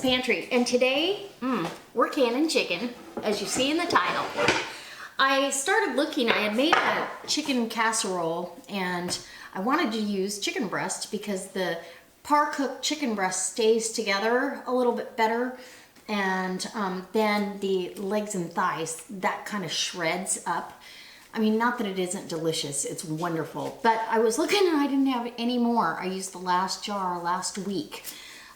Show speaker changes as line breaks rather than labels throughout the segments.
Pantry, and today we're canning chicken, as you see in the title. I started looking, I had made a chicken casserole and I wanted to use chicken breast because the par-cooked chicken breast stays together a little bit better, and then the legs and thighs, that kind of shreds up. I mean, not that it isn't delicious, it's wonderful, but I was looking and I didn't have any more. I used the last jar last week.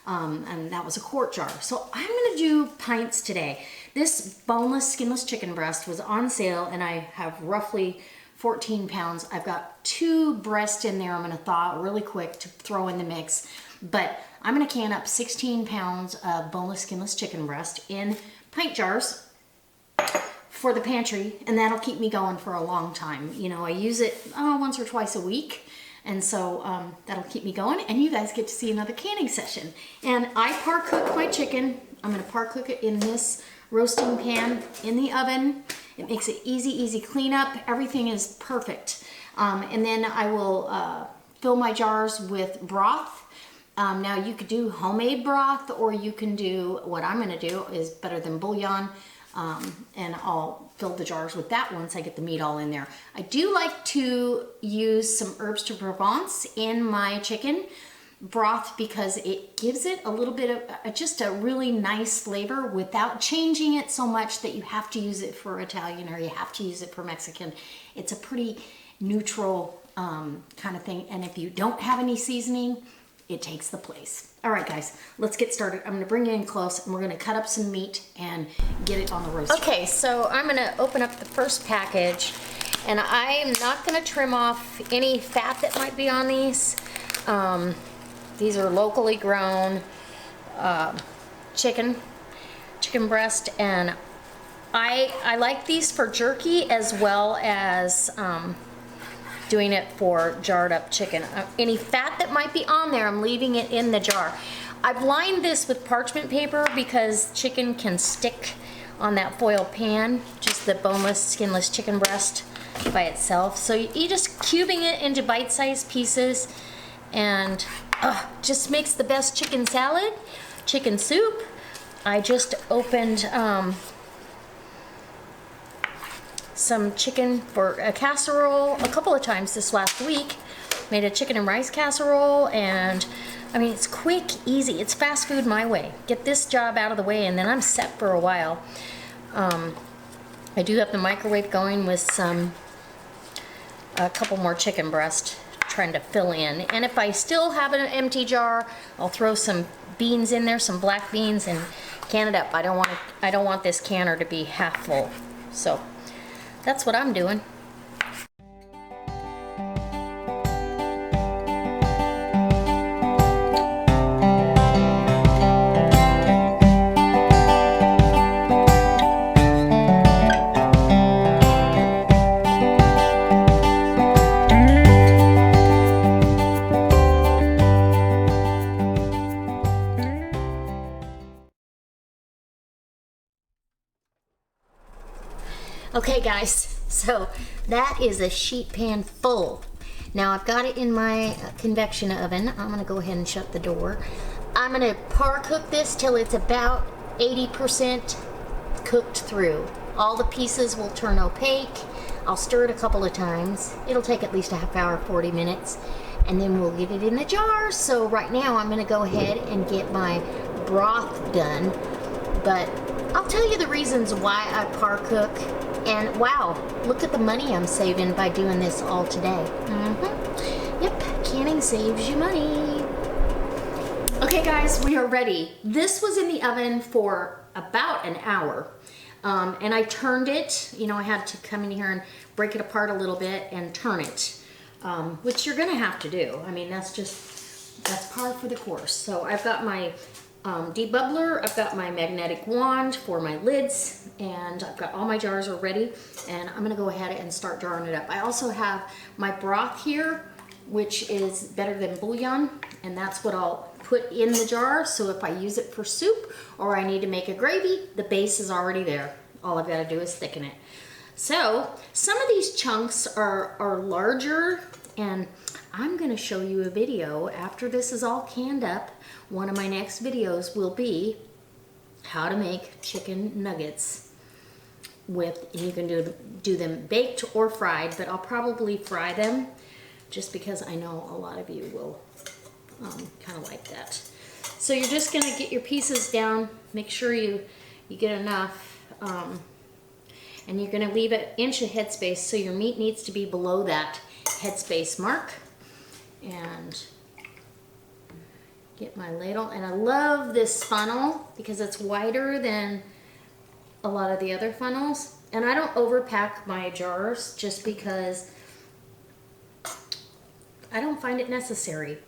And that was a quart jar. So I'm gonna do pints today. This boneless, skinless chicken breast was on sale and I have roughly 14 pounds. I've got 2 breasts in there I'm gonna thaw really quick to throw in the mix. But I'm gonna can up 16 pounds of boneless, skinless chicken breast in pint jars for the pantry, and that'll keep me going for a long time. You know, I use it once or twice a week. And so that'll keep me going, and you guys get to see another canning session. And I par-cooked my chicken. I'm gonna par-cook it in this roasting pan in the oven. It makes it easy cleanup. Everything is perfect. And then I will fill my jars with broth. Now you could do homemade broth, or you can do, what I'm gonna do is better than bouillon. And I'll fill the jars with that once I get the meat all in there. I do like to use some herbs de Provence in my chicken broth because it gives it a little bit of just a really nice flavor without changing it so much that you have to use it for Italian or you have to use it for Mexican. It's a pretty neutral kind of thing, and if you don't have any seasoning, it takes the place. All right, guys, let's get started. I'm gonna bring you in close and we're gonna cut up some meat and get it on the roaster. Okay, so I'm gonna open up the first package, and I am not gonna trim off any fat that might be on these. These are locally grown chicken breast, and I like these for jerky as well as doing it for jarred up chicken. Any fat that might be on there, I'm leaving it in the jar. I've lined this with parchment paper because chicken can stick on that foil pan, just the boneless, skinless chicken breast by itself. So you just cubing it into bite-sized pieces, and just makes the best chicken salad, chicken soup. I just opened some chicken for a casserole a couple of times this last week. Made a chicken and rice casserole, and I mean, it's quick, easy, it's fast food my way. Get this job out of the way and then I'm set for a while. I do have the microwave going with a couple more chicken breast trying to fill in, and if I still have an empty jar, I'll throw some beans in there, some black beans, and can it up. I don't want this canner to be half full, so that's what I'm doing. Okay guys, so that is a sheet pan full. Now I've got it in my convection oven. I'm gonna go ahead and shut the door. I'm gonna par-cook this till it's about 80% cooked through. All the pieces will turn opaque. I'll stir it a couple of times. It'll take at least a half hour, 40 minutes, and then we'll get it in the jar. So right now I'm gonna go ahead and get my broth done, but I'll tell you the reasons why I par-cook. And wow, look at the money I'm saving by doing this all today. Yep, canning saves you money. Okay guys, we are ready. This was in the oven for about an hour. And I turned it, you know, I had to come in here and break it apart a little bit and turn it, which you're gonna have to do. I mean, that's par for the course. So I've got my debubbler, I've got my magnetic wand for my lids, and I've got all my jars are ready, and I'm gonna go ahead and start jarring it up. I also have my broth here, which is better than bouillon, and that's what I'll put in the jar, so if I use it for soup or I need to make a gravy, the base is already there. All I've got to do is thicken it. So some of these chunks are larger, and I'm going to show you a video after this is all canned up. One of my next videos will be how to make chicken nuggets with, and you can do them baked or fried, but I'll probably fry them just because I know a lot of you will kind of like that. So you're just gonna get your pieces down, make sure you get enough, and you're gonna leave an inch of headspace, so your meat needs to be below that headspace mark. And get my ladle, and I love this funnel because it's wider than a lot of the other funnels, and I don't overpack my jars just because I don't find it necessary,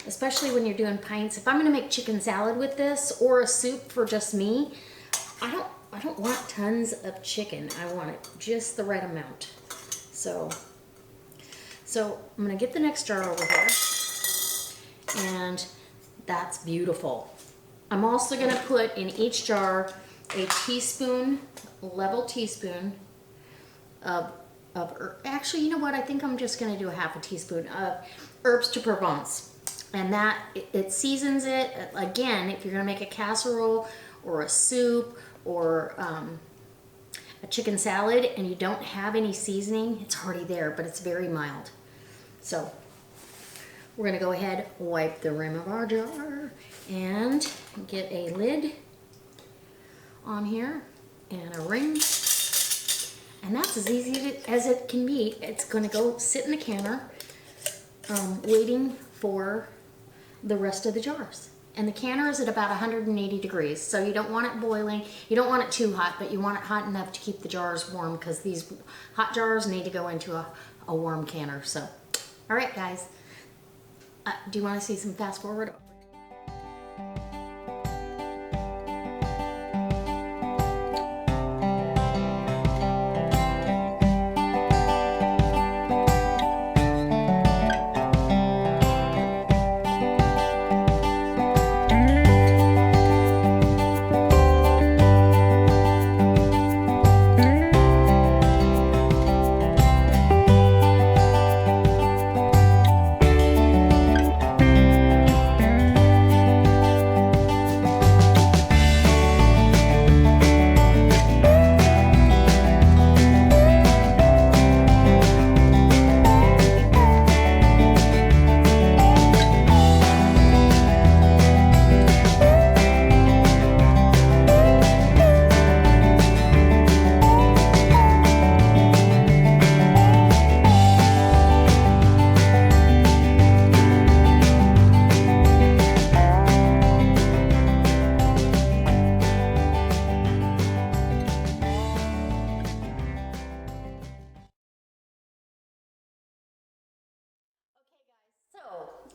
especially when you're doing pints. If I'm going to make chicken salad with this or a soup for just me, I don't want tons of chicken. I want it just the right amount. So I'm going to get the next jar over here. And that's beautiful. I'm also gonna put in each jar a teaspoon, level teaspoon of actually, you know what? I think I'm just gonna do a half a teaspoon of herbes de Provence. And that, it seasons it. Again, if you're gonna make a casserole or a soup or a chicken salad and you don't have any seasoning, it's already there, but it's very mild. So we're gonna go ahead, wipe the rim of our jar, and get a lid on here and a ring. And that's as easy as it can be. It's gonna go sit in the canner, waiting for the rest of the jars. And the canner is at about 180 degrees, so you don't want it boiling. You don't want it too hot, but you want it hot enough to keep the jars warm, because these hot jars need to go into a warm canner. So, all right, guys. Do you want to see some fast forward?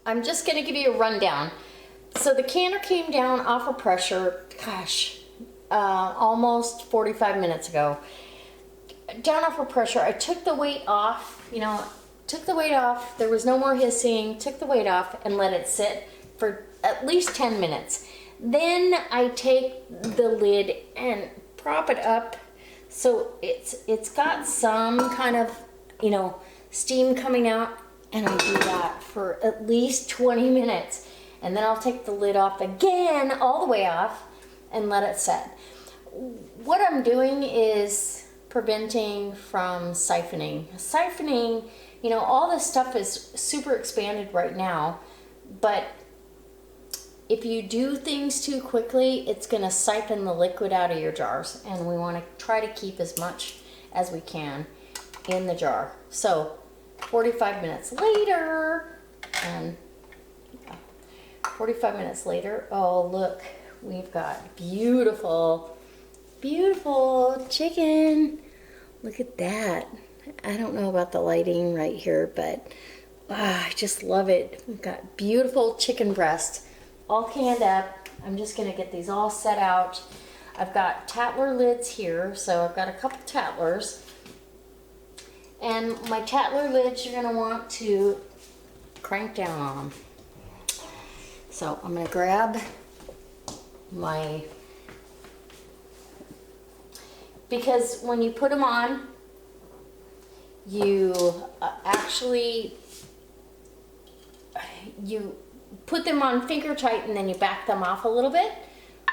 I'm just gonna give you a rundown. So the canner came down off of pressure, gosh, almost 45 minutes ago. Down off of pressure, I took the weight off, took the weight off, there was no more hissing, took the weight off and let it sit for at least 10 minutes. Then I take the lid and prop it up so it's got some kind of, steam coming out. And I do that for at least 20 minutes. And then I'll take the lid off again, all the way off, and let it set. What I'm doing is preventing from siphoning. Siphoning, all this stuff is super expanded right now, but if you do things too quickly, it's gonna siphon the liquid out of your jars. And we wanna try to keep as much as we can in the jar. So, 45 minutes later, and 45 minutes later, oh look, we've got beautiful, beautiful chicken. Look at that. I don't know about the lighting right here, but I just love it. We've got beautiful chicken breast, all canned up. I'm just gonna get these all set out. I've got Tattler lids here, so I've got a couple Tattlers. And my Tattler lids, you're gonna want to crank down on them. So I'm gonna grab my, because when you put them on, you you put them on finger tight and then you back them off a little bit.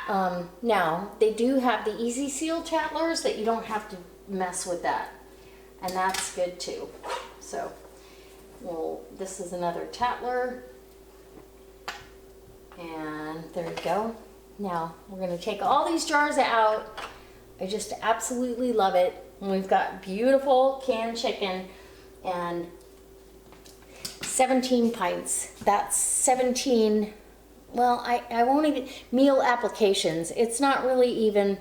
Now, they do have the Easy Seal tattlers that you don't have to mess with that. And that's good too. So, well, this is another tattler. And there you go. Now, we're gonna take all these jars out. I just absolutely love it. And we've got beautiful canned chicken and 17 pints. That's 17, well, I won't even, meal applications. It's not really even,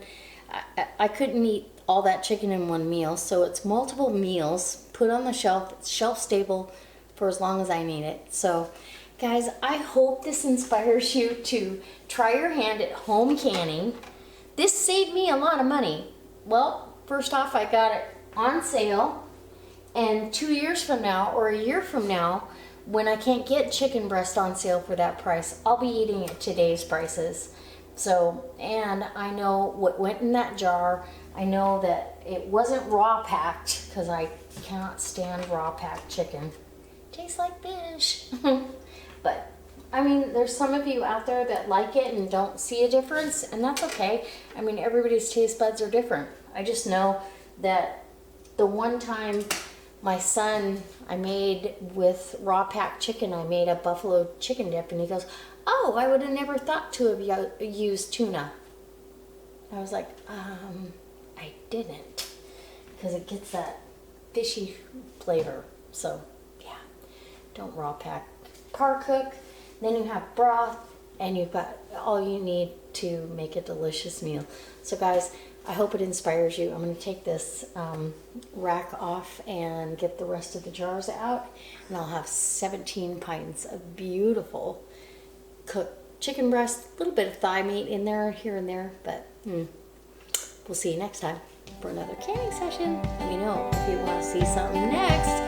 I couldn't eat all that chicken in one meal, so it's multiple meals put on the shelf. It's shelf stable for as long as I need it. So guys, I hope this inspires you to try your hand at home canning. This saved me a lot of money. Well, first off, I got it on sale, and 2 years from now or a year from now, when I can't get chicken breast on sale for that price, I'll be eating at today's prices. So, and I know what went in that jar. I know that it wasn't raw packed, because I cannot stand raw packed chicken. Tastes like fish. But I mean, there's some of you out there that like it and don't see a difference, and that's okay. I mean, everybody's taste buds are different. I just know that the one time my son, I made with raw packed chicken, I made a buffalo chicken dip, and he goes, "Oh, I would have never thought to have used tuna." I was like, I didn't, because it gets that fishy flavor. So yeah, don't raw pack. Par cook, then you have broth, and you've got all you need to make a delicious meal. So guys, I hope it inspires you. I'm going to take this rack off and get the rest of the jars out, and I'll have 17 pints of beautiful cooked chicken breast, a little bit of thigh meat in there, here and there, but we'll see you next time for another canning session. Let me know if you want to see something next.